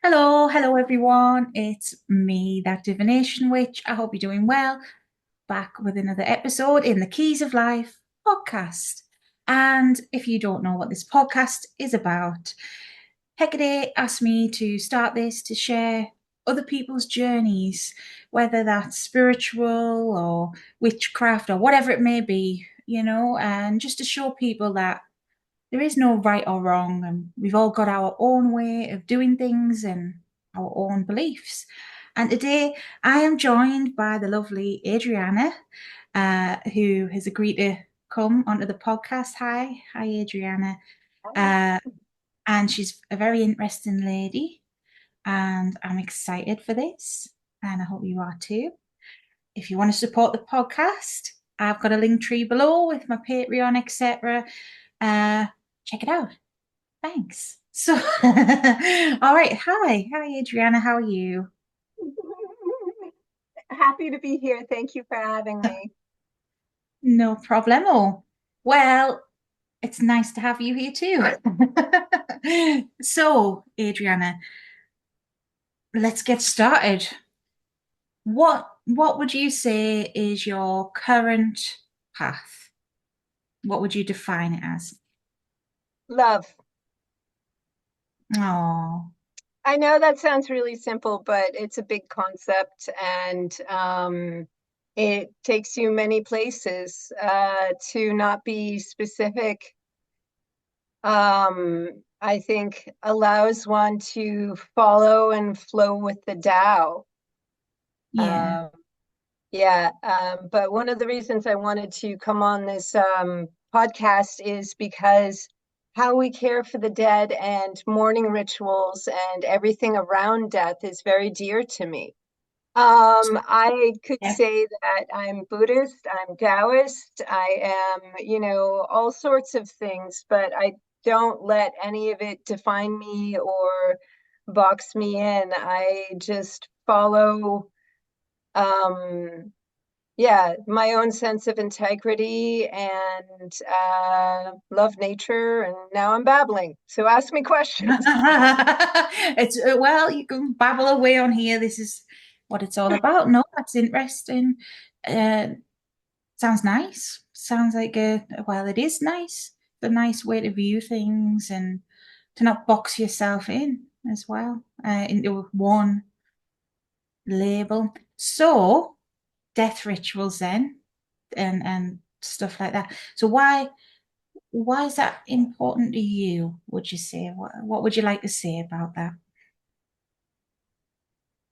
Hello everyone. It's me, that divination witch. I hope you're doing well. Back with another episode in the Keys of Life podcast. And if you don't know what this podcast is about, Hecate asked me to start this to share other people's journeys, whether that's spiritual or witchcraft or whatever it may be, and just to show people that there is no right or wrong, and we've all got our own way of doing things and our own beliefs. And today I am joined by the lovely Adrianna, who has agreed to come onto the podcast. Hi, Adrianna. Uh, and she's a very interesting lady, and I'm excited for this, and I hope you are too. If you want to support the podcast, I've got a link tree below with my Patreon, etc. Uh, Check it out. Thanks. So, all right. Hi, Adriana. How are you? Happy to be here. Thank you for having me. No problemo. Well, it's nice to have you here too. So, Adriana, let's get started. What would you say is your current path? What would you define it as? Love. Oh, I know that sounds really simple, but it's a big concept and it takes you many places. To not be specific, I think allows one to follow and flow with the Tao. yeah. Um, but one of the reasons I wanted to come on this podcast is because how we care for the dead and mourning rituals and everything around death is very dear to me. I could Yeah. say that I'm Buddhist, I'm Taoist, I am, all sorts of things, but I don't let any of it define me or box me in. I just follow um my own sense of integrity and love nature. And now I'm babbling. So ask me questions. It's well, you can babble away on here. This is what it's all about. No, that's interesting. Uh, Sounds nice. Sounds like it is nice. The nice way to view things and to not box yourself in as well into one label. So, death rituals then, and stuff like that. So why is that important to you, would you say? What would you like to say about that?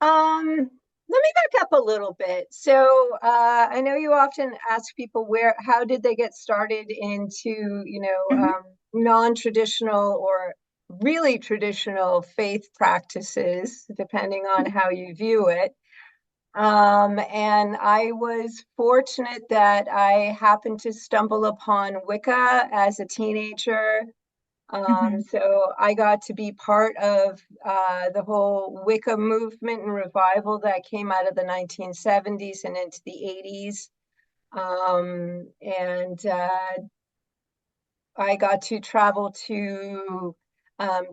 Let me back up a little bit. So I know you often ask people how did they get started into, Mhm. non-traditional or really traditional faith practices, depending on how you view it. And I was fortunate that I happened to stumble upon Wicca as a teenager. Mhm. So I got to be part of the whole Wicca movement and revival that came out of the 1970s and into the 80s. And I got to travel to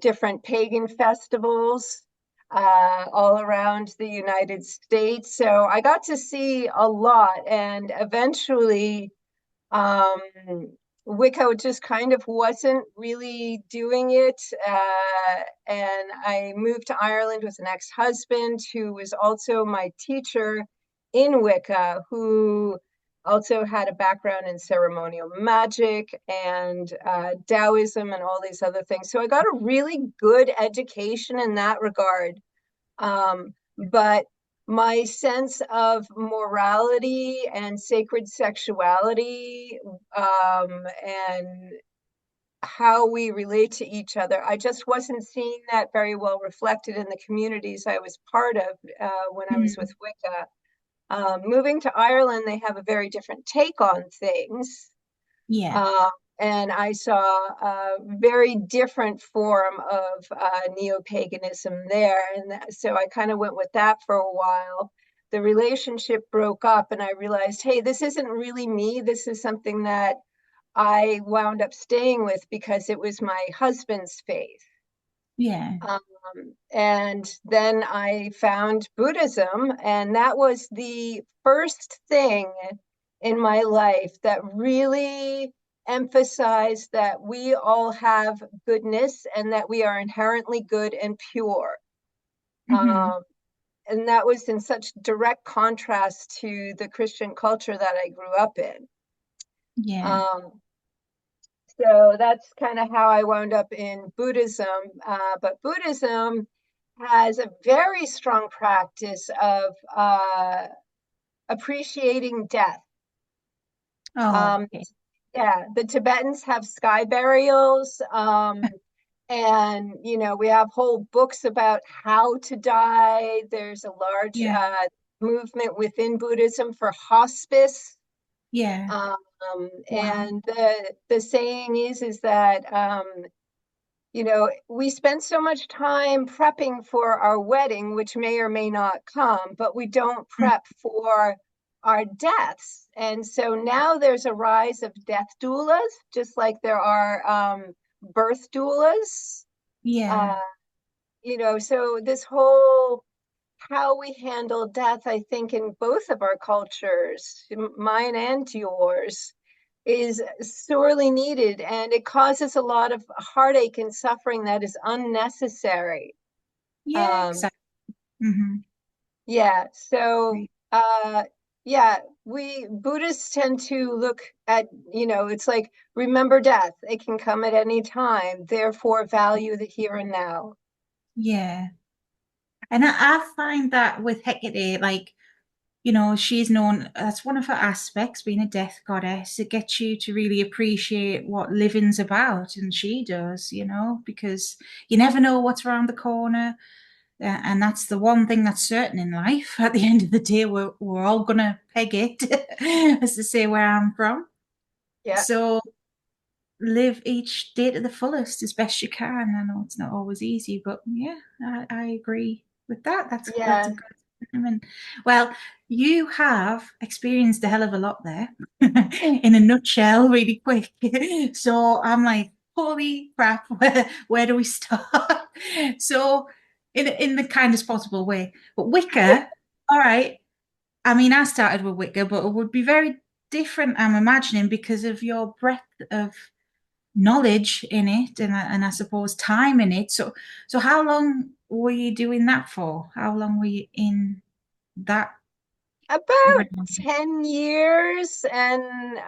different pagan festivals all around the United States. So I got to see a lot, and eventually um, Wicca just kind of wasn't really doing it. And I moved to Ireland with an ex-husband who was also my teacher in Wicca, who also had a background in ceremonial magic and Taoism and all these other things. So I got a really good education in that regard. But my sense of morality and sacred sexuality, and how we relate to each other, I just wasn't seeing that very well reflected in the communities I was part of when I was with Mm. Wicca. Moving to Ireland, they have a very different take on things. Yeah. Uh, and I saw a very different form of neo-paganism there. So I kind of went with that for a while. The relationship broke up, and I realized, hey, this isn't really me. This is something that I wound up staying with because it was my husband's faith. Yeah. Um, and then I found Buddhism, and that was the first thing in my life that really emphasized that we all have goodness and that we are inherently good and pure. Mm-hmm. Um, and that was in such direct contrast to the Christian culture that I grew up in. Yeah. Um, so that's kind of how I wound up in Buddhism. But Buddhism has a very strong practice of appreciating death. Oh, Um, okay. yeah, the Tibetans have sky burials. And, we have whole books about how to die. There's a large Yeah. movement within Buddhism for hospice. Yeah. Um, Wow. and the saying is that we spend so much time prepping for our wedding, which may or may not come, but we don't Mm. prep for our deaths. And so now there's a rise of death doulas, just like there are birth doulas. Yeah. Uh, so this whole how we handle death, I think, in both of our cultures, mine and yours, is sorely needed, and it causes a lot of heartache and suffering that is unnecessary. Yeah, Um, exactly. Mm-hmm. yeah, so Right. yeah, we Buddhists tend to look at, it's like remember death. It can come at any time, therefore value the here and now. Yeah. And I find that with Hecate, like, she's known, that's one of her aspects, being a death goddess. It gets you to really appreciate what living's about, and she does, because you never know what's around the corner. And that's the one thing that's certain in life. At the end of the day, we're all gonna peg it, as to say where I'm from. Yeah, So live each day to the fullest as best you can. I know it's not always easy, but yeah, I agree with that. That's a yeah. good sentiment. Well, you have experienced a hell of a lot there in a nutshell, really quick. So I'm like, holy crap, where do we start? So in the kindest possible way. But Wicca, all right. I mean, I started with Wicca, but it would be very different, I'm imagining, because of your breadth of knowledge in it, and I suppose time in it. So how long were you doing that for? How long were you in that About realm? 10 years, and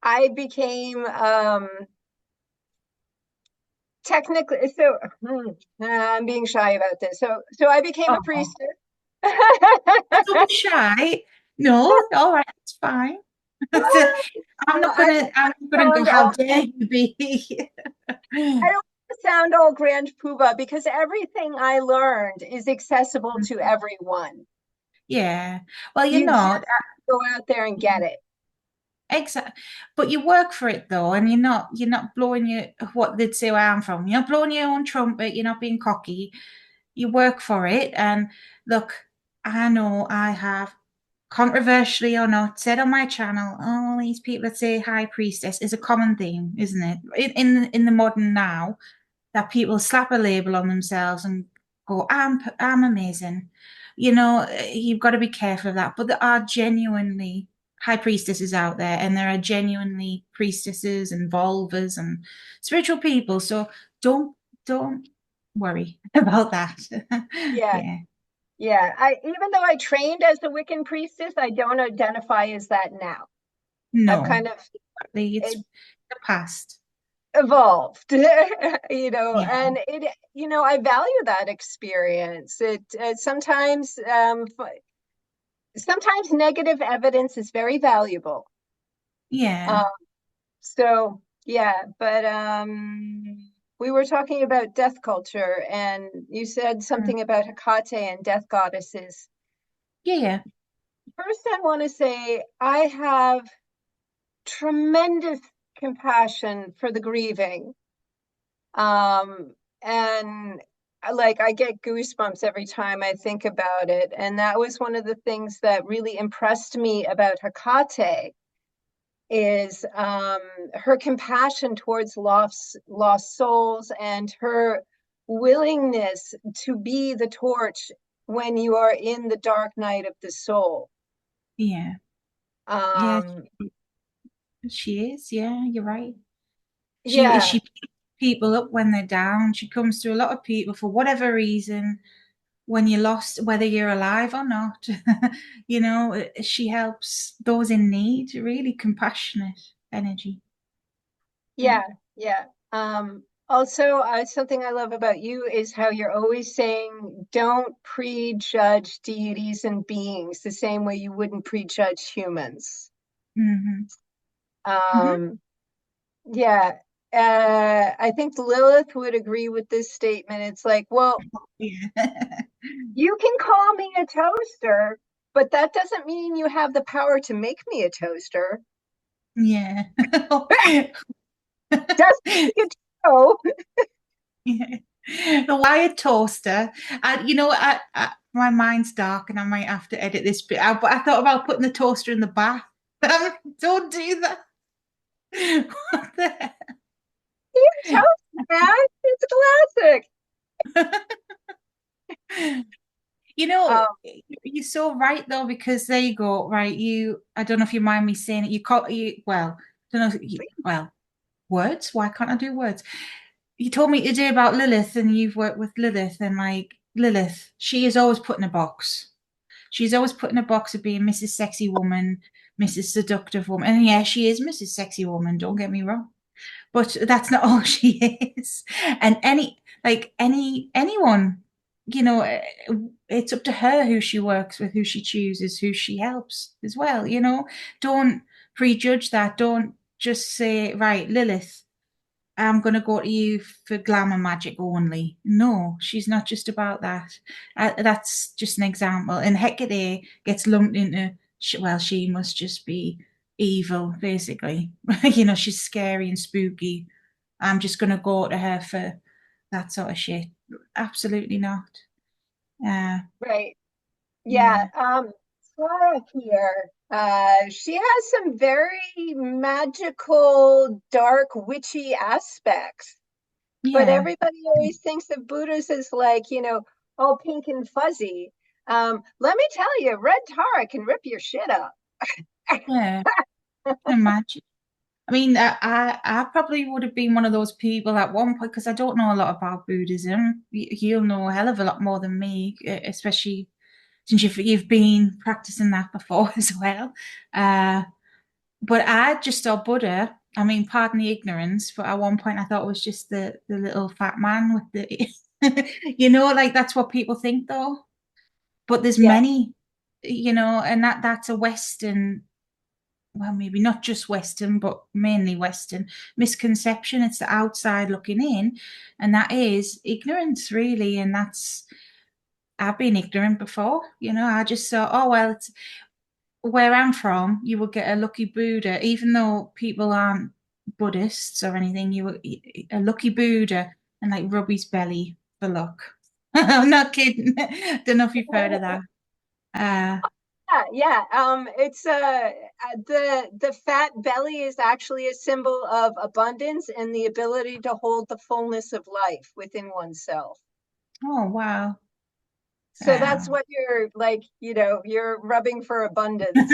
I became technically, so I'm being shy about this. So I became a Oh, priestess. don't be shy. No, all right, it's fine. I'm not I gonna I'm not gonna go, sound how all dare you be? I don't want to sound all grand poobah because everything I learned is accessible to everyone. Yeah. Well, You just go out there and get it. exactly. But you work for it though, and you're not blowing your what they'd say where I'm from. You're not blowing your own trumpet, you're not being cocky. You work for it. And look, I know I have, controversially or not, said on my channel, all these people that say high priestess is a common theme, isn't it? In the modern now, that people slap a label on themselves and go, I'm amazing. You've got to be careful of that. But there are genuinely high priestesses out there, and there are genuinely priestesses and vulvas and spiritual people. So don't worry about that. Yeah, Yeah. yeah. Even though I trained as a Wiccan priestess, I don't identify as that now. I've No. kind of It's it the past. evolved, Yeah. and I value that experience. It sometimes negative evidence is very valuable. Yeah. Um, so yeah, but we were talking about death culture, and you said Mm. something about Hecate and death goddesses. Yeah, yeah. First, I want to say I have tremendous compassion for the grieving. And like I get goosebumps every time I think about it. And that was one of the things that really impressed me about Hecate. is her compassion towards lost souls and her willingness to be the torch when you are in the dark night of the soul. Yeah. Yeah, Um, she is. Yeah, you're right. yeah, She picks people up when they're down. She comes to a lot of people for whatever reason when you're lost, whether you're alive or not. She helps those in need. Really compassionate energy. Yeah. yeah, yeah. Also, something I love about you is how you're always saying, don't prejudge deities and beings the same way you wouldn't prejudge humans. Hmm. Hmm. Um, yeah, I think Lilith would agree with this statement. It's like, well, Yeah. you can call me a toaster, but that doesn't mean you have the power to make me a toaster. Yeah. Doesn't make it so. Yeah. The wired toaster. My mind's dark and I might have to edit this bit out, but I thought about putting the toaster in the bath. Don't do that. What the Toaster, man. It's a classic. hell? Um, You're so right though, because there you go, right? I don't know if you mind me saying it. Well, I don't know. Well, words. Why can't I do words? You told me today about Lilith, and you've worked with Lilith, and like Lilith, she is always put in a box. She's always put in a box of being Mrs. Sexy Woman, Mrs. Seductive Woman, and yeah, she is Mrs. Sexy Woman. Don't get me wrong, but that's not all she is. And anyone, you know, it's up to her who she works with, who she chooses, who she helps as well. Don't prejudge that. Don't just say, right, Lilith, I'm going to go to you for glamour magic only. No, she's not just about that. That's just an example. And Hecate gets lumped into, well, she must just be evil, basically. She's scary and spooky. I'm just going to go to her for that sort of shit. Absolutely not. Uh, right. Yeah. yeah. Sarah here. She has some very magical, dark, witchy aspects, but Yeah. everybody always thinks of Buddhas as like, all pink and fuzzy. Let me tell you, red tar can rip your shit up. Yeah. Imagine. I mean, I probably would have been one of those people at one point because I don't know a lot about Buddhism. You'll know a hell of a lot more than me, especially since you've been practicing that before as well. Uh, but I just saw Buddha. I mean, pardon the ignorance, but at one point I thought it was just the little fat man with the, like that's what people think though. But there's Yeah, many, and that's a Western, well, maybe not just Western, but mainly Western misconception. It's the outside looking in, and that is ignorance, really. And I've been ignorant before. I just thought, oh, well, it's where I'm from, you would get a lucky Buddha, even though people aren't Buddhists or anything, a lucky Buddha and like rub his belly for luck. I'm not kidding. Don't know if you've heard of that. Uh, yeah. It's the fat belly is actually a symbol of abundance and the ability to hold the fullness of life within oneself. oh, wow. So that's what you're like, you're rubbing for abundance.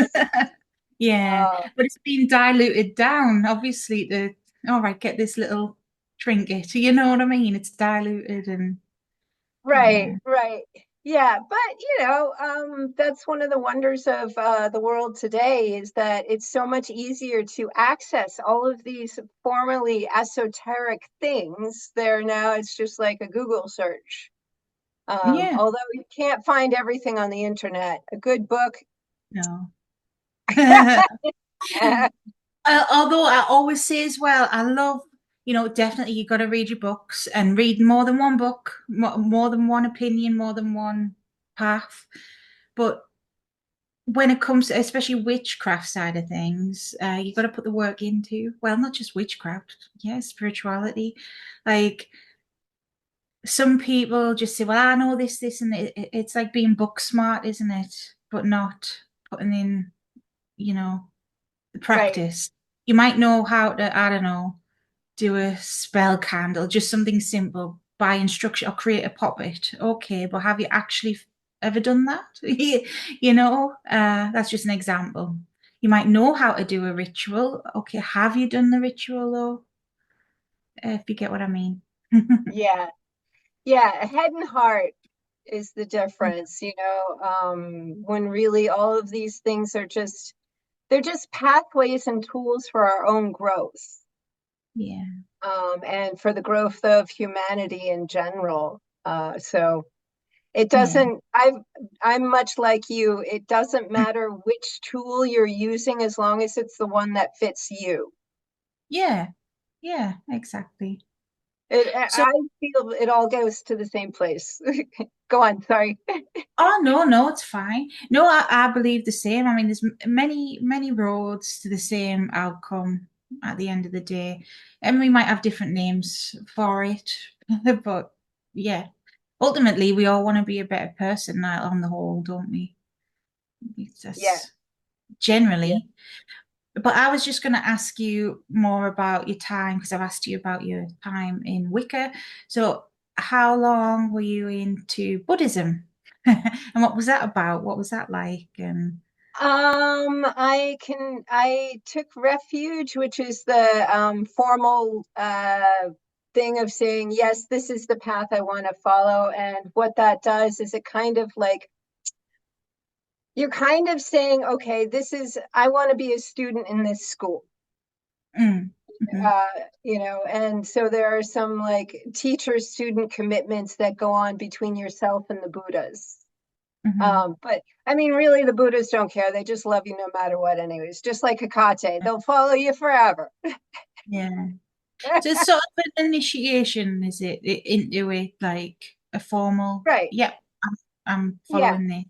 Yeah, Uh, but it's been diluted down, obviously, to, all right, get this little trinket. You know what I mean? It's diluted and right, yeah. right. Yeah, but that's one of the wonders of the world today is that it's so much easier to access all of these formerly esoteric things. There now, it's just like a Google search. Yeah, Although you can't find everything on the internet, a good book. no. Although I always say as well, I love, definitely you got to read your books and read more than one book, more than one opinion, more than one path. But when it comes to especially witchcraft side of things, you got to put the work into, well, not just witchcraft, yeah, spirituality. Like some people just say, well, I know this, and it's like being book smart, isn't it? But not putting in, the Right. practice. You might know how to, I don't know, do a spell candle, just something simple, by instruction or create a puppet. Okay, but have you actually ever done that? That's just an example. You might know how to do a ritual. Okay, have you done the ritual though? If you get what I mean. Yeah. Yeah, head and heart is the difference, when really all of these things are just they're just pathways and tools for our own growth, Yeah, and for the growth of humanity in general. So it yeah, doesn't, I'm much like you. It doesn't matter which tool you're using as long as it's the one that fits you. yeah, yeah, exactly. So, I feel it all goes to the same place. Go on, sorry. oh no, no, it's fine. No, I believe the same. I mean, there's many, many roads to the same outcome at the end of the day, and we might have different names for it, but yeah, ultimately, we all want to be a better person on the whole, don't we? It's Yeah, just yeah. generally. But I was just going to ask you more about your time because I've asked you about your time in Wicca. So, how long were you into Buddhism? And what was that about? What was that like? I took refuge, which is the formal thing of saying, yes, this is the path I want to follow. And what that does is it kind of like you're kind of saying, okay, I want to be a student in this school. Mm, mhm, Uh, and so there are some like teacher student commitments that go on between yourself and the Buddhas. mhm. But I mean, really, the Buddhists don't care. They just love you no matter what, anyways. Just like Hecate, they'll follow you forever. Yeah. So it's sort of an initiation, is it, into it, like a formal, Right. yep, I'm Yeah. following this.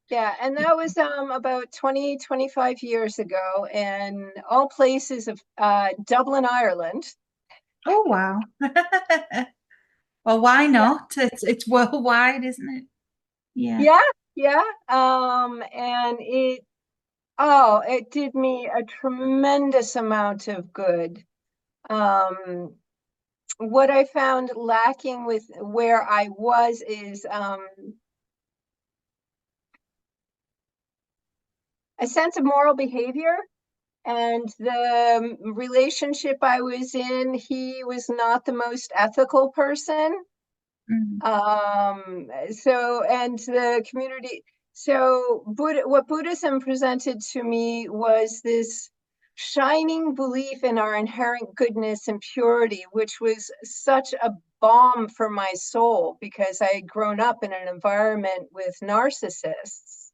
Yeah. And that was about 25 years ago, in all places of Dublin, Ireland. Oh, wow. Well, why Yeah. not? It's worldwide, isn't it? Yeah. Yeah. Yeah. And it did me a tremendous amount of good. Um, what I found lacking with where I was is a sense of moral behavior. And the relationship I was in, he was not the most ethical person. Mm, And the community, what Buddhism presented to me was this shining belief in our inherent goodness and purity, which was such a balm for my soul because I had grown up in an environment with narcissists.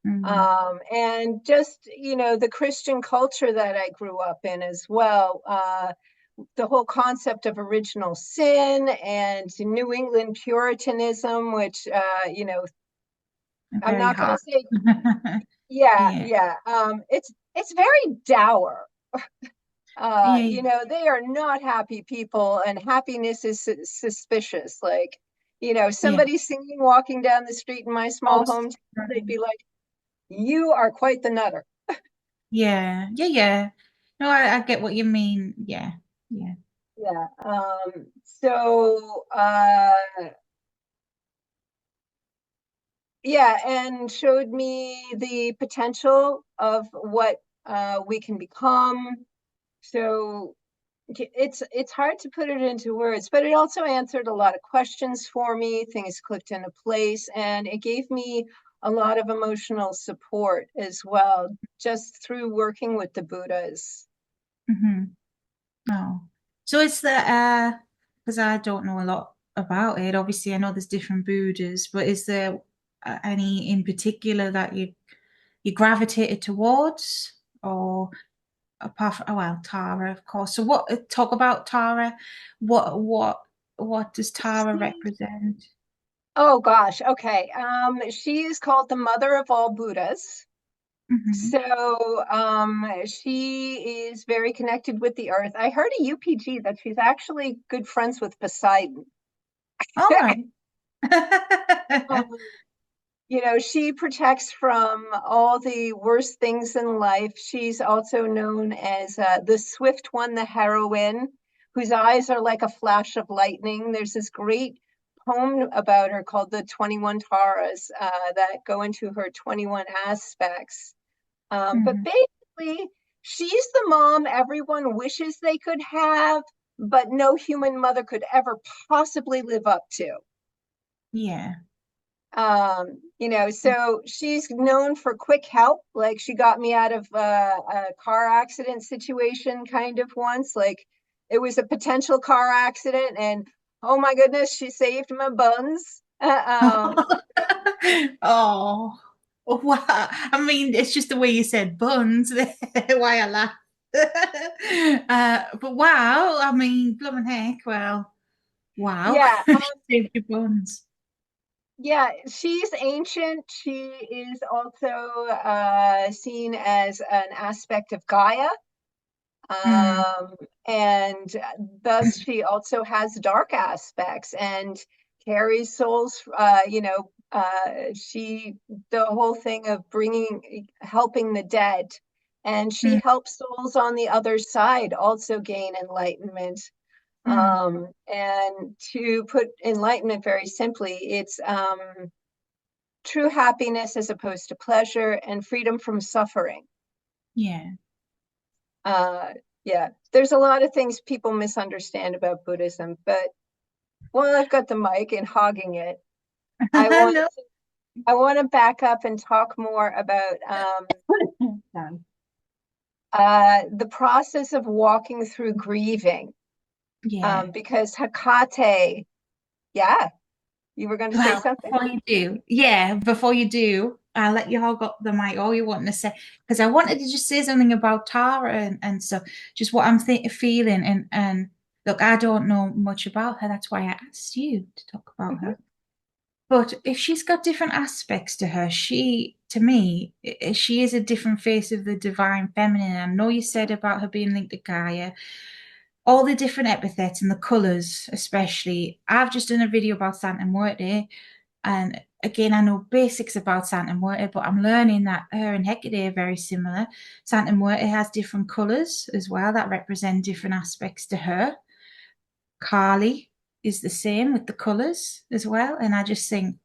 mm. And just, the Christian culture that I grew up in as well. The whole concept of original sin and New England Puritanism, which, I'm Very not going to hard. say, yeah, Yeah. yeah. It's very dour. Yeah. They are not happy people, and happiness is suspicious. Like, Yeah. somebody singing walking down the street in my Oh, small hometown, they'd be like, "You are quite the nutter." yeah. Yeah. Yeah. No, I get what you mean. Yeah. Yeah. Yeah. Yeah, and showed me the potential of what we can become. So it's hard to put it into words, but it also answered a lot of questions for me. Things clicked into place, and it gave me a lot of emotional support as well, just through working with the Buddhas. Hmm. Oh. So it's the because I don't know a lot about it. Obviously, I know there's different Buddhas, but is there any in particular that you gravitated towards, or apart from, oh well, Tara, of course. So what talk about Tara? What does Tara represent? Oh gosh, okay. She is called the mother of all Buddhas. Hmm. So she is very connected with the earth. I heard a UPG that she's actually good friends with Poseidon. All right. Um, She protects from all the worst things in life. She's also known as the swift one, the heroine, whose eyes are like a flash of lightning. There's this great poem about her called the 21 Taras that go into her 21 aspects. But Mhm. basically, she's the mom everyone wishes they could have, but no human mother could ever possibly live up to. Yeah. So she's known for quick help. Like she got me out of a car accident situation kind of once. Like it was a potential car accident, and oh my goodness, she saved my buns. Oh, wow. I mean, it's just the way you said buns, why I laugh. But wow, I mean, blooming heck, well, wow. Yeah, Saved your buns. yeah, she's ancient. She is also seen as an aspect of Gaia. Mm, Um, and thus she also has dark aspects and carries souls, the whole thing of helping the dead. And she mm, helps souls on the other side also gain enlightenment. mm. And to put enlightenment very simply, it's true happiness as opposed to pleasure and freedom from suffering. Yeah. Uh, yeah, there's a lot of things people misunderstand about Buddhism, but while I've got the mic and hogging it, I want No. to, I want to back up and talk more about Done. the process of walking through grieving, Yeah. because Hecate, yeah, you were going to say Well, something? before you do, I'll let you hog up the mic, all you want to say, because I wanted to just say something about Tara and stuff, just what I'm feeling. And look, I don't know much about her. That's why I asked you to talk about Mhm. her. But if she's got different aspects to her, to me, she is a different face of the divine feminine. I know you said about her being linked to Gaia, all the different epithets and the colours, especially. I've just done a video about Santa Muerte, and again, I know basics about Santa Muerte, but I'm learning that her and Hecate are very similar. Santa Muerte has different colours as well that represent different aspects to her. Kali is the same with the colours as well. And I just think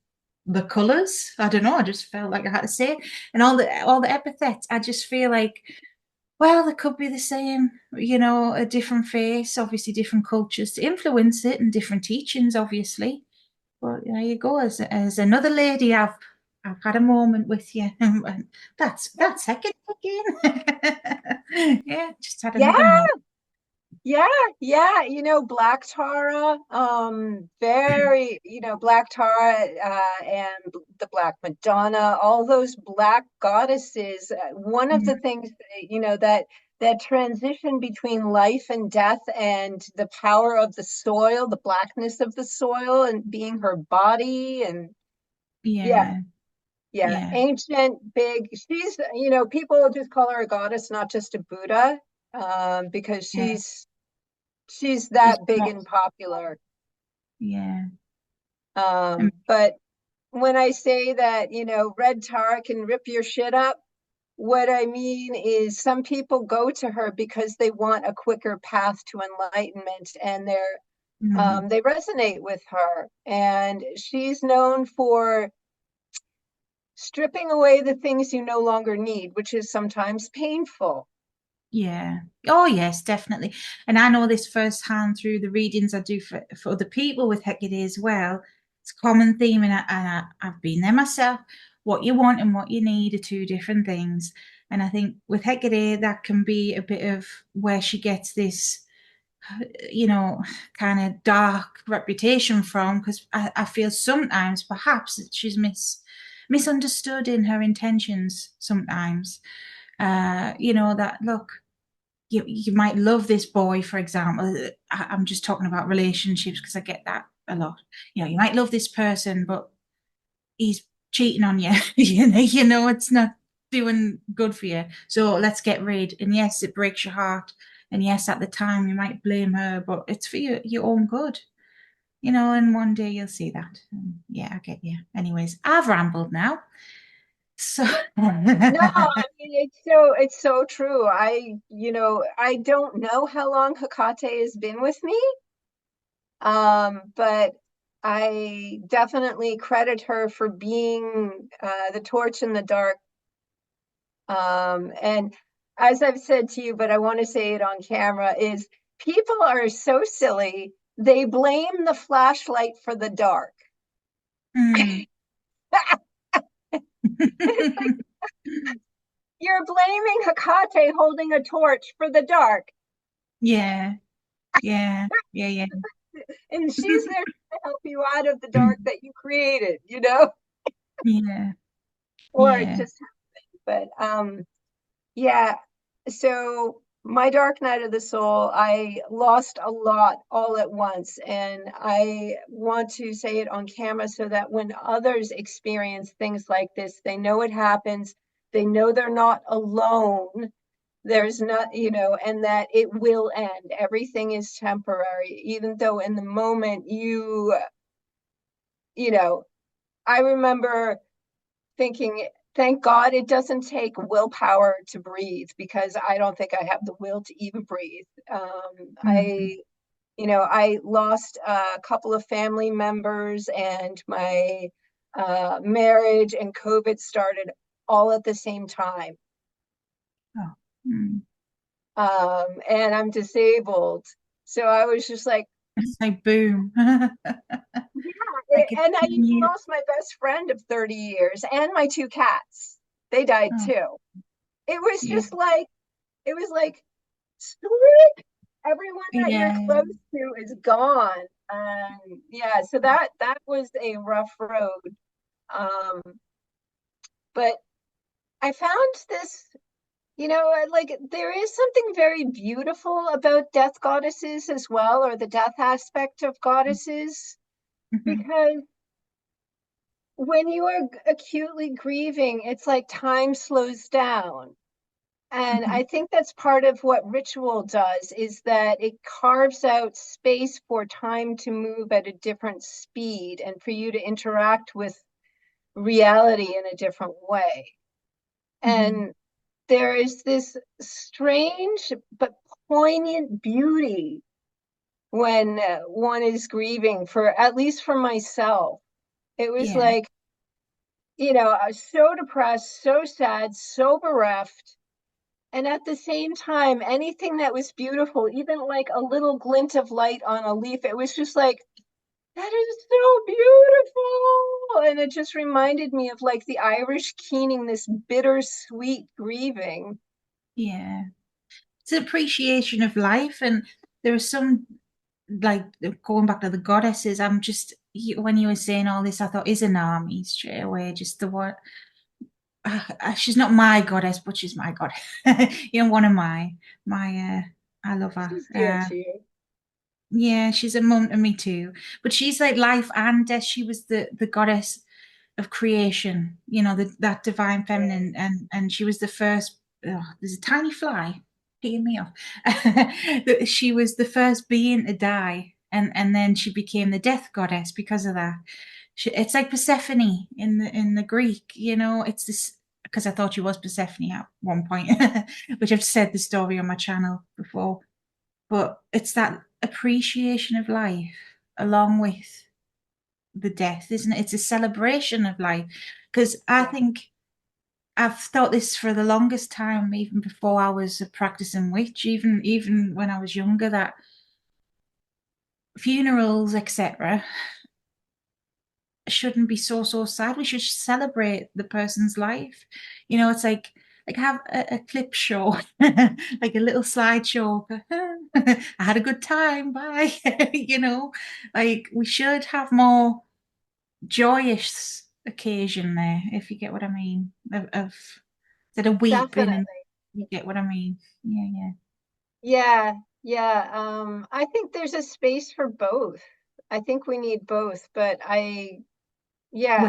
the colours, I don't know, I just felt like I had to say it. And all the epithets, I just feel like, well, they could be the same, a different face, obviously different cultures to influence it and different teachings, obviously. But there you go. As another lady, I've had a moment with you. And that's heckin' again. Yeah, just had Yeah, another moment. yeah, yeah. Black Tara, very, Black Tara, and the Black Madonna, all those black goddesses. One of the Mm, things, that transition between life and death and the power of the soil, the blackness of the soil and being her body. And yeah, yeah, yeah, yeah, ancient, big. She's, people just call her a goddess, not just a Buddha, because yeah. she's She's that big more, and popular. yeah. But when I say that, red tar can rip your shit up, what I mean is some people go to her because they want a quicker path to enlightenment, and Mm, they resonate with her. And she's known for stripping away the things you no longer need, which is sometimes painful. yeah. Oh, yes, definitely. And I know this firsthand through the readings I do for other people with Hecate as well. It's a common theme, I've been there myself. What you want and what you need are two different things. And I think with Hecate, that can be a bit of where she gets this, you know, kind of dark reputation from, because I feel sometimes perhaps that she's misunderstood in her intentions sometimes. That look, you might love this boy, for example. I'm just talking about relationships because I get that a lot. You might love this person, but he's cheating on you. It's not doing good for you. So let's get rid. And yes, it breaks your heart. And yes, at the time you might blame her, but it's for your own good. and one day you'll see that. Yeah, I get you. Anyways, I've rambled now. So, No, I mean it's so true. I don't know how long Hecate has been with me, but I definitely credit her for being the torch in the dark. And as I've said to you, but I want to say it on camera, is people are so silly. They blame the flashlight for the dark. mm. It's like you're blaming Hecate holding a torch for the dark, Yeah, yeah, yeah, yeah. and she's there to help you out of the dark that you created. Yeah, Or it yeah. just, but yeah. So my dark night of the soul, I lost a lot all at once, and I want to say it on camera so that when others experience things like this, they know it happens. They know they're not alone. There's not, and that it will end. Everything is temporary, even though in the moment you know, I remember thinking, thank God it doesn't take willpower to breathe, because I don't think I have the will to even breathe. Mm. I lost a couple of family members, and my marriage and COVID started all at the same time. Oh, mm. And I'm disabled. So I was just like, It's like boom. yeah. Like a And I even new. lost my best friend of 30 years and my two cats. They died Oh, too. It was yeah, just like, it was like, sweet. Everyone that you're yeah. close to is gone. Yeah, so that was a rough road. Um, but I found this, like there is something very beautiful about death goddesses as well, or the death aspect of goddesses, Mhm. because when you are acutely grieving, it's like time slows down. And I Mhm. think that's part of what ritual does, is that it carves out space for time to move at a different speed and for you to interact with reality in a different way. Mhm. And there is this strange but poignant beauty when one is grieving, for at least for myself. It was Yeah, like, I was so depressed, so sad, so bereft. And at the same time, anything that was beautiful, even like a little glint of light on a leaf, it was just like, that is so beautiful. And it just reminded me of like the Irish keening, this bittersweet grieving. yeah. It's an appreciation of life, and there are some like going back to the goddesses. When you were saying all this, I thought Izanami straight away. Just the what she's not my goddess, but she's my goddess. One of my. I love her. She's dear to you. Yeah, she's a mum to me too. But she's like life and death. She was the goddess of creation, that divine Yeah, feminine, and she was the first. Oh, there's a tiny fly picking me off. She was the first being to die, and then she became the death goddess because of that. It's like Persephone in the Greek, It's this because I thought she was Persephone at one point, which I've said the story on my channel before. But it's that appreciation of life along with the death, isn't it? It's a celebration of life. Because I yeah, think I've thought this for the longest time, even before I was a practicing witch, even when I was younger, that funerals, etc., shouldn't be so sad. We should celebrate the person's life. It's like have a clip show, like a little slideshow. I had a good time. Bye. Like we should have more joyous occasion there, if you get what I mean, of instead of weeping, and definitely. you get what I mean. Yeah, yeah. Yeah, yeah. I think there's a space for both. I think we need both, but yeah,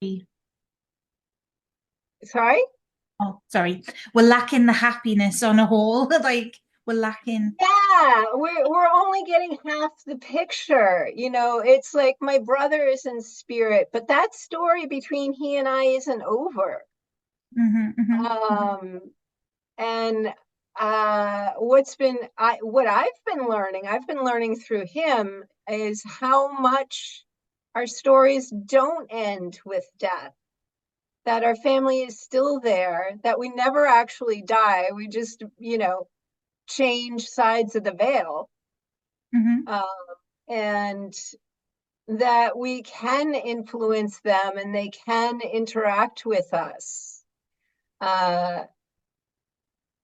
We're sorry? oh, sorry. We're lacking the happiness on a whole. Like we're lacking. we're only getting half the picture. It's like my brother is in spirit, but that story between he and I isn't over. Hmm, hmm, hmm. Um, and what I've been learning through him is how much our stories don't end with death, that our family is still there, that we never actually die. We just, change sides of the veil. Hmm. Um, and that we can influence them and they can interact with us. Uh,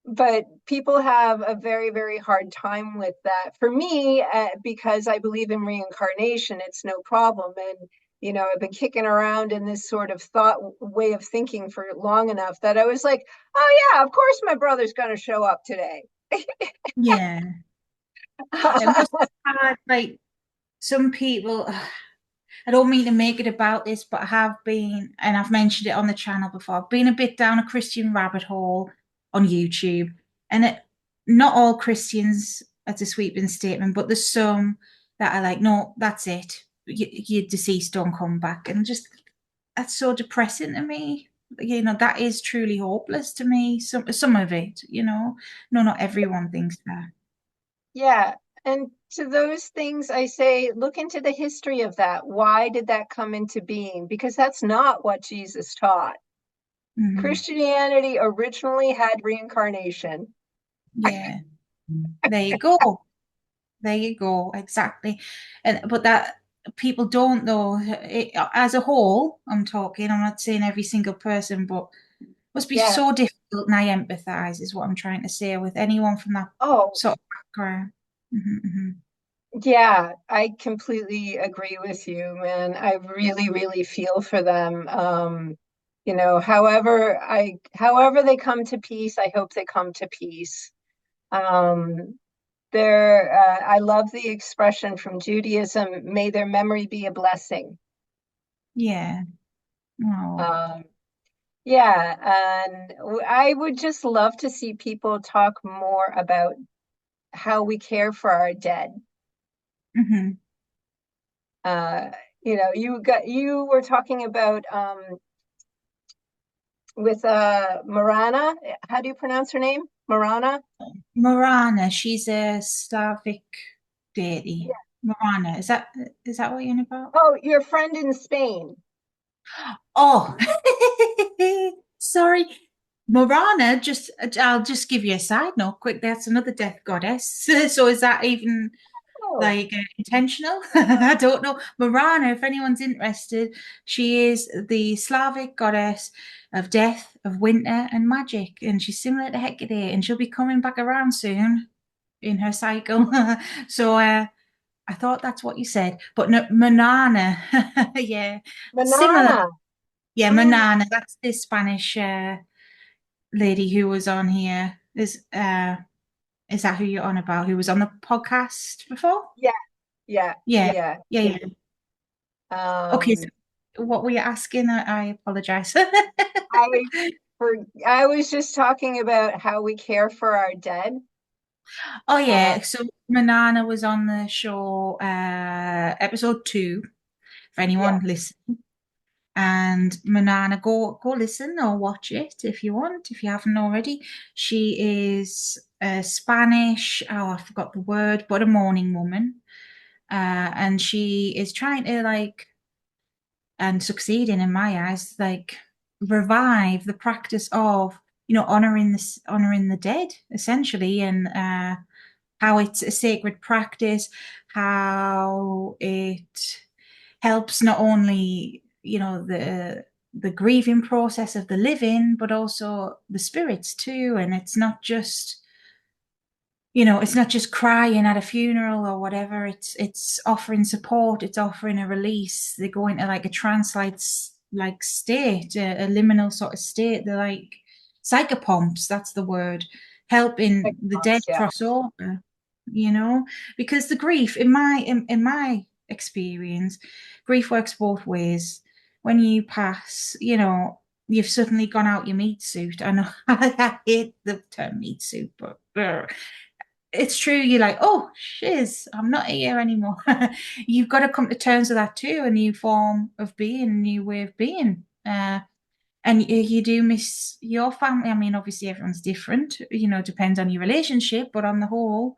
but people have a very, very hard time with that. For me, because I believe in reincarnation, it's no problem. And, I've been kicking around in this sort of thought way of thinking for long enough that I was like, oh, yeah, of course my brother's going to show up today. Yeah. It must be hard, like some people, I don't mean to make it about this, but I have been, and I've mentioned it on the channel before, I've been a bit down a Christian rabbit hole on YouTube. And not all Christians, that's a sweeping statement, but there's some that are like, no, that's it. You're deceased, don't come back. And just, that's so depressing to me. That is truly hopeless to me. Some of it, No, not everyone thinks that. Yeah. And to those things, I say, look into the history of that. Why did that come into being? Because that's not what Jesus taught. Hmm. Christianity originally had reincarnation. Yeah, there you go. There you go, exactly. And but that people don't know as a whole, I'm not saying every single person, but must be Yeah. so difficult, and I empathize is what I'm trying to say with anyone from that Oh, sort of background. Hmm. yeah, I completely agree with you, man. I really, really feel for them. However they come to peace, I hope they come to peace. Um, I love the expression from Judaism, may their memory be a blessing. Yeah. Oh. Um, yeah, and I would just love to see people talk more about how we care for our dead. Hmm. Uh, you were talking about with Marana. How do you pronounce her name? Marana? Marana, she's a Slavic Yeah. deity. Marana, is that what you're on about? Oh, your friend in Spain. Oh, sorry. Morana, I'll just give you a side note quick. That's another death goddess. So is that even Oh, like intentional? I don't know. Morana, if anyone's interested, she is the Slavic goddess of death, of winter, and magic. And she's similar to Hecate, and she'll be coming back around soon in her cycle. So I thought that's what you said. But no, Manana, yeah, similar. Manana. Yeah, Mm, Manana, that's the Spanish lady who was on here. Is that who you're on about? Who was on the podcast before? yeah, yeah, Yeah, yeah. yeah, yeah. Okay, so Um, what were you asking? I apologize. I for I was just talking about how we care for our dead. Oh Uh, yeah, so Manana was on the show, episode 2, for yeah, anyone listening. And Manana, go listen or watch it if you want, if you haven't already. She is a Spanish, oh, I forgot the word, but a morning woman. And she is trying to and succeeding in my eyes, like revive the practice of, honoring the dead, essentially, and how it's a sacred practice, how it helps not only the grieving process of the living, but also the spirits too. And it's not just crying at a funeral or whatever. It's offering support. It's offering a release. They go into like a trance like state, a liminal sort of state. They're like psychopomps. That's the word. Helping the dead yeah, cross over. You know, because the grief, in my experience, grief works both ways. When you pass, you've suddenly gone out your meat suit. I know I hate the term meat suit, but it's true. You're like, oh, shiz, I'm not here anymore. You've got to come to terms with that too, a new form of being, a new way of being. And you do miss your family. I mean, obviously everyone's different, depends on your relationship, but on the whole,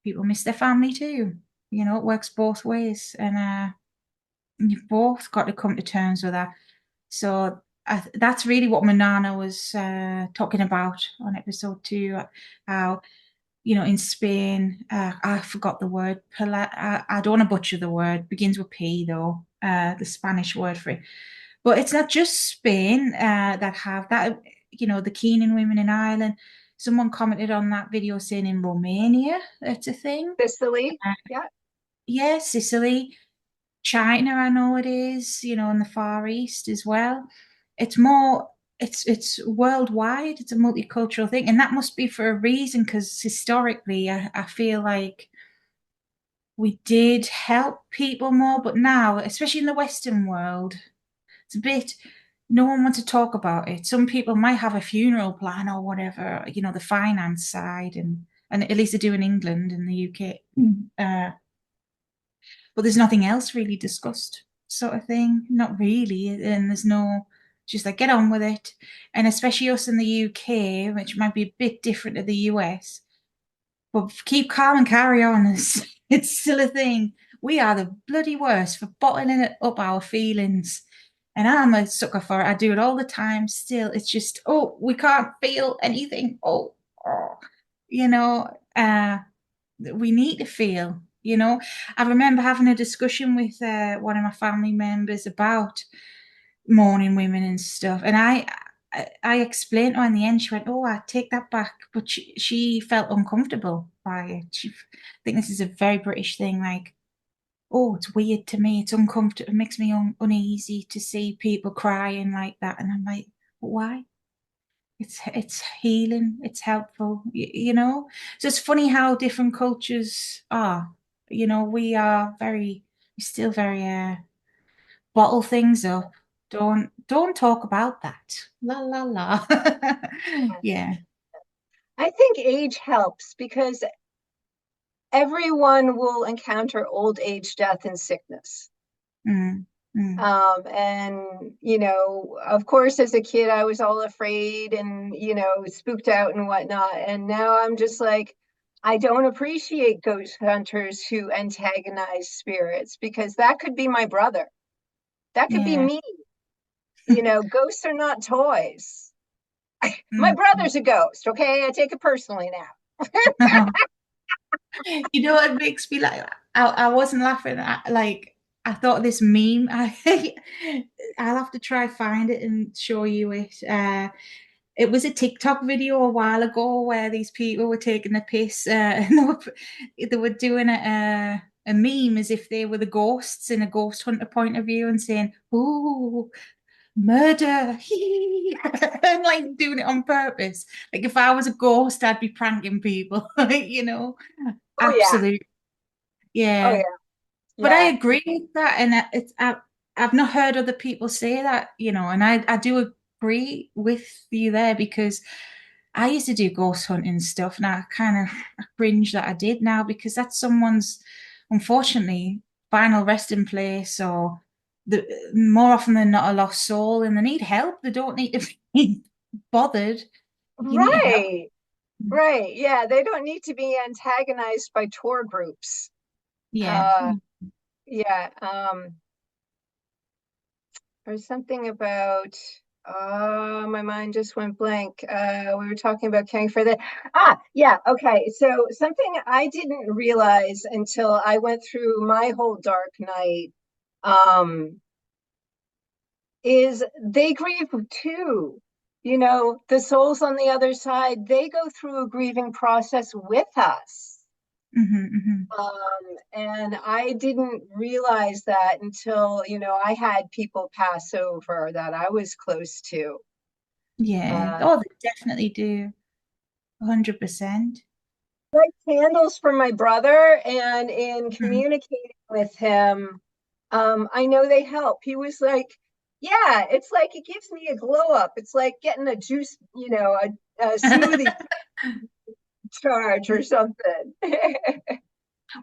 people miss their family too. It works both ways, and you've both got to come to terms with that. So that's really what Manana was talking about on episode 2, how in Spain, I forgot the word. I don't want to butcher the word. Begins with P though, the Spanish word for it. But it's not just Spain that have that. The Keenan women in Ireland. Someone commented on that video saying in Romania it's a thing. Sicily, Uh, yeah. yeah, Sicily, China. I know it is. In the Far East as well. It's more. It's worldwide. It's a multicultural thing, and that must be for a reason. Because historically, I feel like we did help people more, but now, especially in the Western world, it's a bit. No one wants to talk about it. Some people might have a funeral plan or whatever, the finance side, and at least they do in England and the UK. But there's nothing else really discussed, sort of thing. Not really, and there's no. Just like get on with it, and especially us in the UK, which might be a bit different to the US. But keep calm and carry on. It's still a thing. We are the bloody worst for bottling it up our feelings. And I'm a sucker for it. I do it all the time still. It's just, oh, we can't feel anything. Oh. You know, uh, we need to feel. I remember having a discussion with one of my family members about mourning women and stuff. And I explained to her in the end, she went, oh, I take that back. But she felt uncomfortable by it. I think this is a very British thing. Like, oh, it's weird to me. It's uncomfortable. It makes me uneasy to see people crying like that. And I'm like, why? It's healing. It's helpful. So it's funny how different cultures are. We're still very bottle things up. Don't talk about that. La la la. Yeah. I think age helps because everyone will encounter old age, death, and sickness. Mm, mm, And, of course, as a kid, I was all afraid and, spooked out and whatnot. And now I'm just like, I don't appreciate ghost hunters who antagonize spirits because that could be my brother. That could be yeah. me. Ghosts are not toys. My Mm. brother's a ghost, okay? I take it personally now. You know what makes me like I wasn't laughing at like I thought this meme I'll have to try find it and show you it. It was a TikTok video a while ago where these people were taking the piss and they were doing a meme as if they were the ghosts in a ghost hunter point of view and saying, "Ooh, murder," and like doing it on purpose. Like if I was a ghost, I'd be pranking people, Oh yeah. Absolute, Oh yeah. yeah. But I Yeah. agree with that, and I've not heard other people say that, and I do agree with you there because I used to do ghost hunting stuff, and I kind of cringe that I did now because that's someone's, unfortunately, final resting place, or more often than not a lost soul, and they need help. They don't need to be bothered. You need to help. Right. Right. Yeah. They don't need to be antagonized by tour groups. Yeah. Uh, yeah. There's something about, my mind just went blank. We were talking about caring for that. Yeah. Okay. So something I didn't realize until I went through my whole dark night, um, is they grieve too. The souls on the other side, they go through a grieving process with us. Hmm, hmm. And I didn't realize that until, I had people pass over that I was close to. Yeah. Uh, Oh, they definitely do. 100%. like candles for my brother, and in Mhm. communicating with him, I know they help. He was like, yeah, it's like it gives me a glow up. It's like getting a juice, a smoothie. charge or something.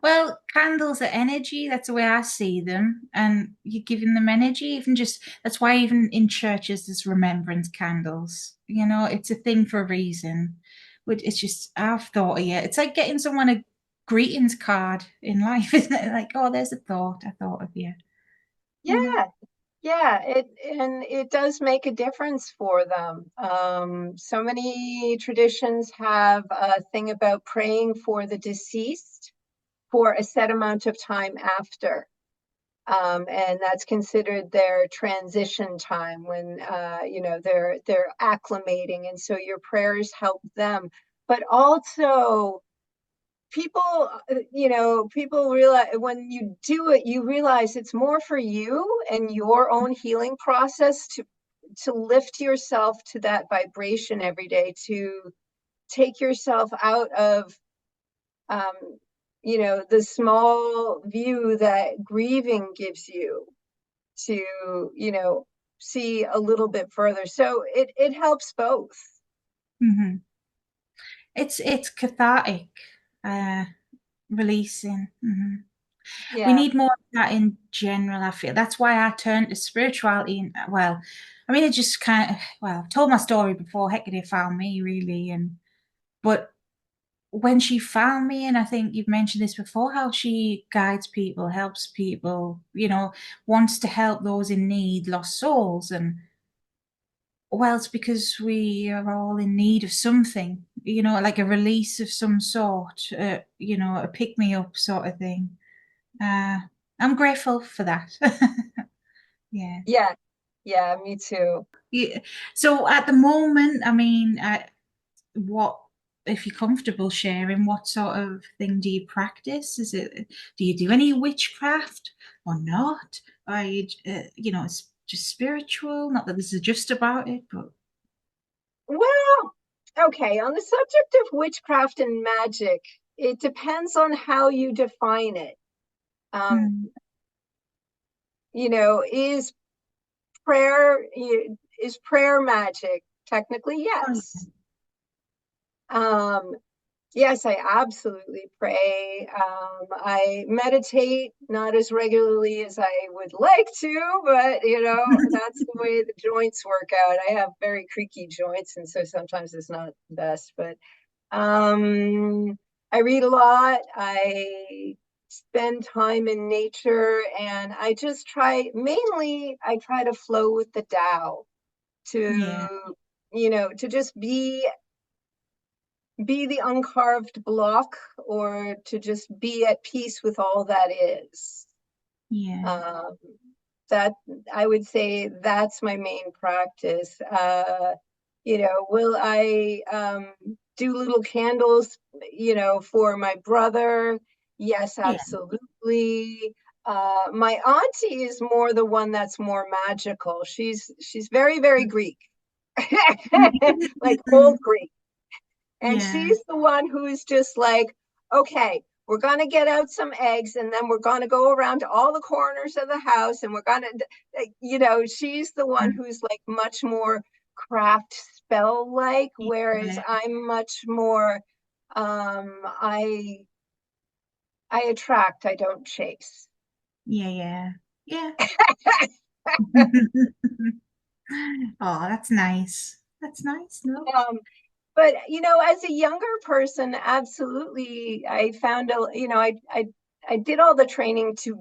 Well, candles are energy. That's the way I see them. And you're giving them energy. Even just, that's why even in churches there's remembrance candles. You know, it's a thing for a reason. But it's just, I've thought of you. It's like getting someone a greetings card in life, isn't it? Like, oh, there's a thought. I thought of you. You know? Yeah, yeah, it does make a difference for them. So many traditions have a thing about praying for the deceased for a set amount of time after. And that's considered their transition time when they're acclimating, and so your prayers help them. But also, people realize when you do it, you realize it's more for you and your own healing process to lift yourself to that vibration every day, to take yourself out of um, the small view that grieving gives you, to see a little bit further. So it helps both. Hmm. It's cathartic, uh, releasing. We Yeah. need more of that in general, I feel. That's why I turned to spirituality. And, well, I mean, it just kind of, well, I've told my story before. Hecate found me, really. But when she found me, and I think you've mentioned this before, how she guides people, helps people, wants to help those in need, lost souls. And, well, it's because we are all in need of something, like a release of some sort, a pick me up sort of thing. Uh, I'm grateful for that. Yeah. Yeah. Yeah, me too. Yeah. So at the moment, I mean, what, if you're comfortable sharing, what sort of thing do you practice? Do you do any witchcraft or not? Are you, it's just spiritual? Not that this is just about it, but Well, okay, on the subject of witchcraft and magic, it depends on how you define it. Um, hmm. is prayer is prayer magic? Technically, Oh, yes. Um, yes, I absolutely pray. I meditate, not as regularly as I would like to, but that's the way the joints work out. I have very creaky joints, and so sometimes it's not the best, but I read a lot. I spend time in nature, and I try to flow with the Tao, yeah, to, to just be the uncarved block, or to just be at peace with all that is. yeah, Um, that I would say that's my main practice. Will I do little candles, for my brother? Yes, yeah. absolutely. My auntie is more the one that's more magical. She's very, very Greek, like old Greek. And Yeah, she's the one who's just like, okay, we're going to get out some eggs, and then we're going to go around to all the corners of the house, and we're going to, she's the one who's like much more craft spell like, whereas yeah, I'm much more, I attract, I don't chase. yeah, yeah, yeah. Oh, that's nice. That's nice. No. um, but as a younger person, absolutely, I found I did all the training to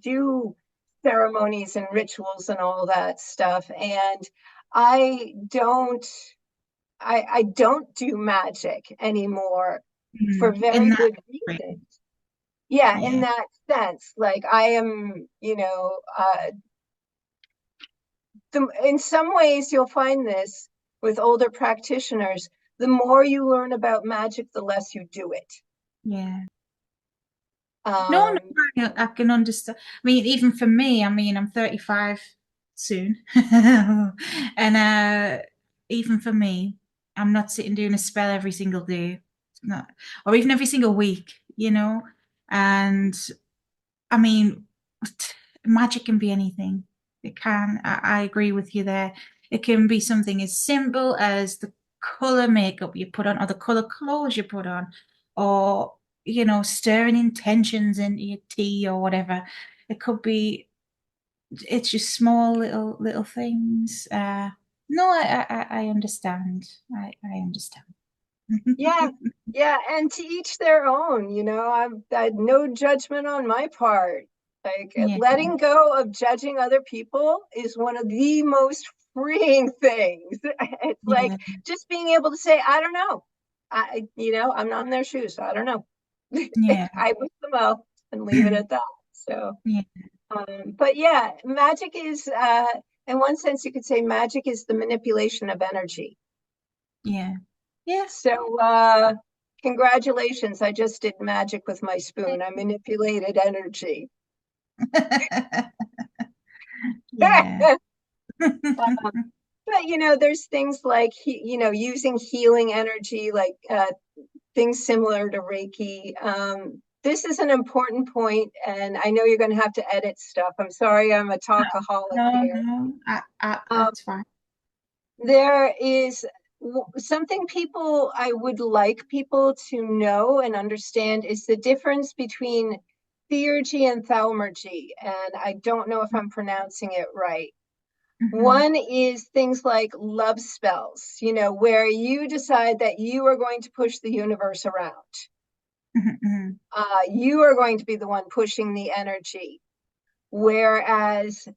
do ceremonies and rituals and all that stuff, and i don't I don't do magic anymore, for In very that good way. reason. Yeah, in Yeah. that sense, like I am, in some ways you'll find this with older practitioners: the more you learn about magic, the less you do it. Yeah. No, no, um I can understand. I mean, even for me, I mean, I'm 35 soon. And even for me, I'm not sitting doing a spell every single day. It's not, or even every single week, And I mean, magic can be anything. It can. I agree with you there. It can be something as simple as color makeup you put on or the color clothes you put on or stirring intentions into your tea or whatever. It could be it's just small little things. No, I understand. I understand. Yeah, yeah, and to each their own, I no judgment on my part. Like Yeah, letting go of judging other people is one of the most freeing things. It's like yeah, just being able to say, I don't know. I'm not in their shoes, so I don't know. yeah, I wish them well and leave it at that. So, yeah, but yeah, magic is, in one sense, you could say magic is the manipulation of energy. yeah, yeah. So, congratulations. I just did magic with my spoon. I manipulated energy. Yeah. But there's things like using healing energy, like things similar to Reiki. This is an important point, and I know you're going to have to edit stuff. I'm sorry, I'm a talkaholic No, here. no, Um, that's fine. there is something I would like people to know and understand is the difference between theurgy and thaumaturgy, and I don't know if I'm pronouncing it right. Hmm. One is things like love spells, where you decide that you are going to push the universe around. Hmm. You are going to be the one pushing the energy. Whereas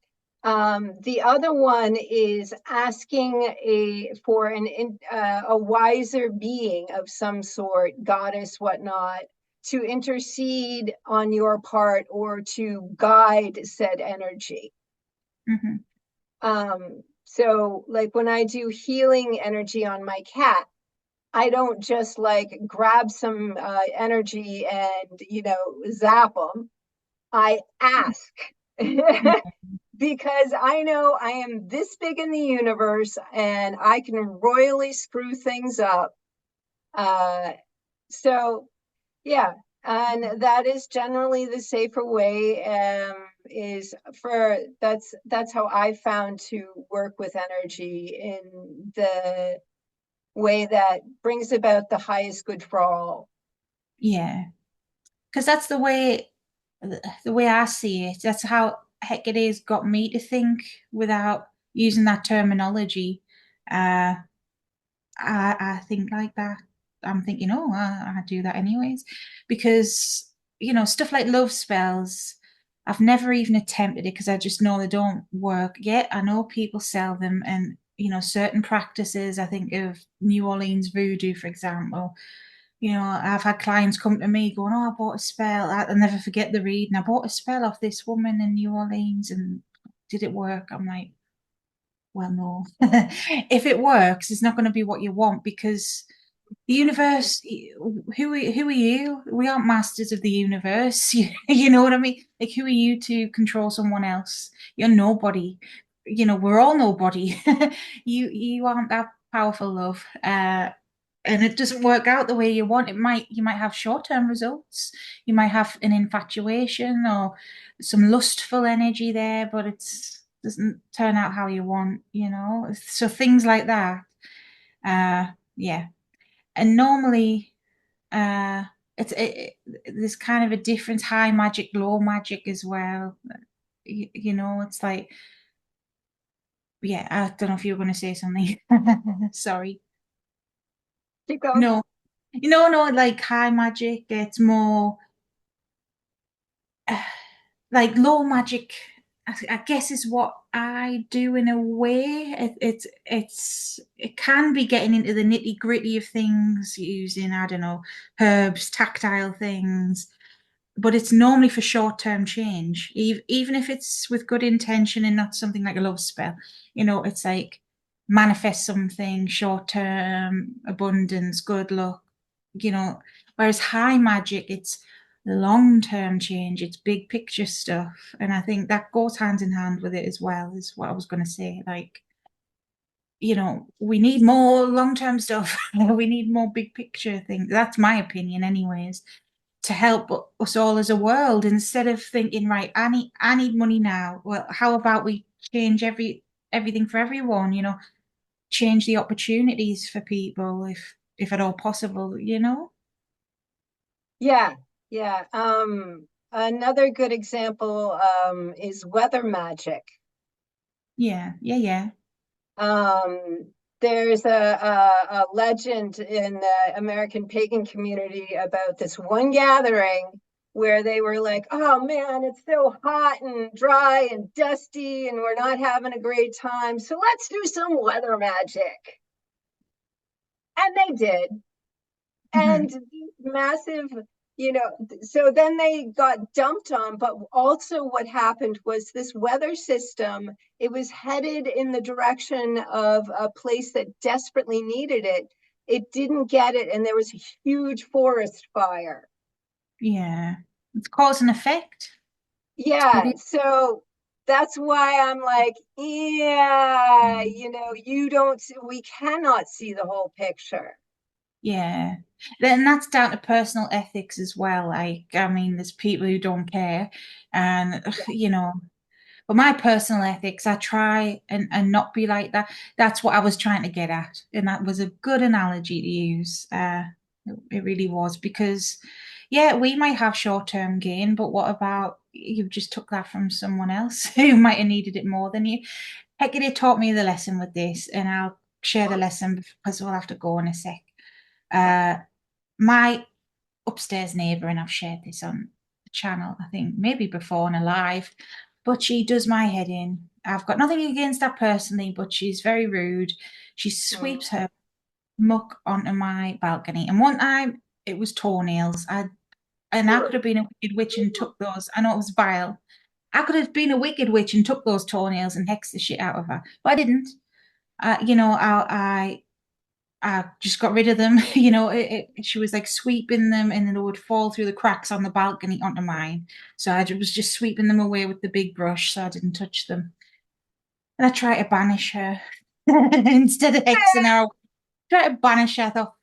the other one is asking a wiser being of some sort, goddess, whatnot, to intercede on your part or to guide said energy. Hmm. So like when I do healing energy on my cat, I don't just like grab some energy and zap them. I ask Yeah, because I know I am this big in the universe and I can royally screw things up. Uh, so yeah, and that is generally the safer way. Is for that's how I found to work with energy in the way that brings about the highest good for all. yeah. Because that's the way I see it. That's how Hecate's got me to think without using that terminology. Uh, I think like that. I'm thinking, oh, I do that anyways, because stuff like love spells. I've never even attempted it because I just know they don't work. Yet I know people sell them, and certain practices. I think of New Orleans voodoo, for example. I've had clients come to me going, "Oh, I bought a spell." I'll never forget the reading. I bought a spell off this woman in New Orleans, and did it work? I'm like, well, no. If it works, it's not going to be what you want because the universe, who are you? We aren't masters of the universe. You know what I mean? Like, who are you to control someone else? You're nobody. We're all nobody. You aren't that powerful, love. And it doesn't work out the way you want. You might have short-term results. You might have an infatuation or some lustful energy there, but it's doesn't turn out how you want. So things like that. Yeah. And normally, uh, there's kind of a difference, high magic, low magic as well. It's like, yeah, I don't know if you were going to say something. Sorry. Keep going. No, no, like high magic, it's more like low magic. I guess is what I do in a way. It can be getting into the nitty gritty of things using, I don't know, herbs, tactile things, but it's normally for short-term change. Even if it's with good intention and not something like a love spell, it's like manifest something short-term, abundance, good luck, whereas high magic, it's long-term change, it's big picture stuff. And I think that goes hand in hand with it as well, is what I was going to say. Like, we need more long-term stuff. We need more big picture things. That's my opinion, anyways, to help us all as a world instead of thinking, right, I need money now. Well, how about we change everything for everyone? change the opportunities for people if at all possible, you know? Yeah, yeah. Another good example is weather magic. Yeah, yeah, yeah. There's a legend in the American pagan community about this one gathering where they were like, oh man, it's so hot and dry and dusty, and we're not having a great time. So let's do some weather magic. And they did. And Hmm. these massive, so then they got dumped on. But also what happened was this weather system, it was headed in the direction of a place that desperately needed it. It didn't get it, and there was a huge forest fire. Yeah. It's cause and effect. It Yeah, is. so that's why I'm like, yeah, Mm. you don't, we cannot see the whole picture. Yeah. Then that's down to personal ethics as well. Like, I mean, there's people who don't care. And, you know, but my personal ethics, I try and not be like that. That's what I was trying to get at. And that was a good analogy to use. It really was because, yeah, we might have short-term gain, but what about you just took that from someone else who might have needed it more than you? Hecate taught me the lesson with this, and I'll share the lesson because we'll have to go in a sec. Uh, my upstairs neighbour, and I've shared this on the channel, I think maybe before on a live, but she does my head in. I've got nothing against her personally, but she's very rude. She Mm. sweeps her muck onto my balcony, and one time it was toenails. I could have been a wicked witch and took those. I know it was vile. I could have been a wicked witch and took those toenails and hexed the shit out of her, but I didn't. You know, I just got rid of them. You know, she was like sweeping them, and then they would fall through the cracks on the balcony onto mine. So I was just sweeping them away with the big brush, so I didn't touch them. And I tried to banish her instead of hexing her. I tried to banish her. I thought,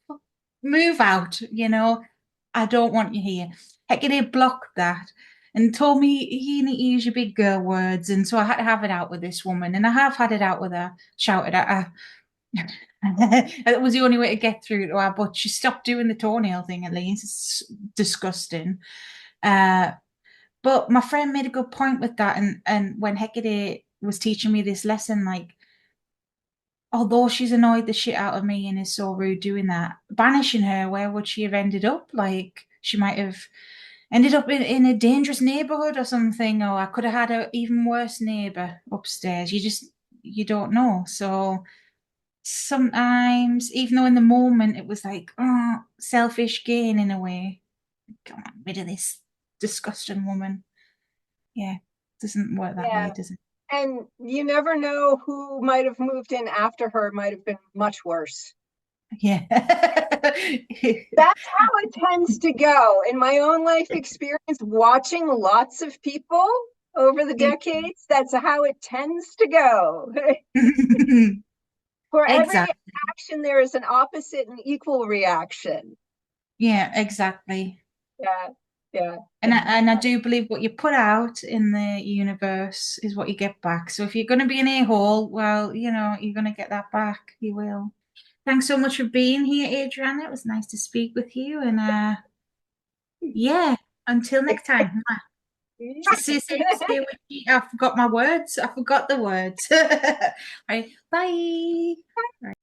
move out. You know, I don't want you here. Hecate blocked that and told me you need to use your big girl words. And so I had to have it out with this woman, and I have had it out with her. Shouted at her. It was the only way to get through to her, but she stopped doing the toenail thing at least. It's disgusting. Uh, but my friend made a good point with that, and when Hecate was teaching me this lesson, like, although she's annoyed the shit out of me and is so rude doing that, banishing her, where would she have ended up? Like, she might have ended up in a dangerous neighborhood or something, or I could have had an even worse neighbor upstairs. You don't know. So sometimes, even though in the moment it was like, oh, selfish gain in a way, get rid of this disgusting woman. Yeah, doesn't work that way, Yeah. does it? And you never know who might have moved in after her, might have been much worse. Yeah. That's how it tends to go. In my own life experience, watching lots of people over the decades, that's how it tends to go. For every Exactly. action, there is an opposite and equal reaction. Yeah, exactly. Yeah, yeah. And I do believe what you put out in the universe is what you get back. So if you're going to be an a-hole, well, you know, you're going to get that back. You will. Thanks so much for being here, Adrianna. It was nice to speak with you. And yeah, until next time. Stay with me. I forgot my words. I forgot the words. Right. Bye. Right.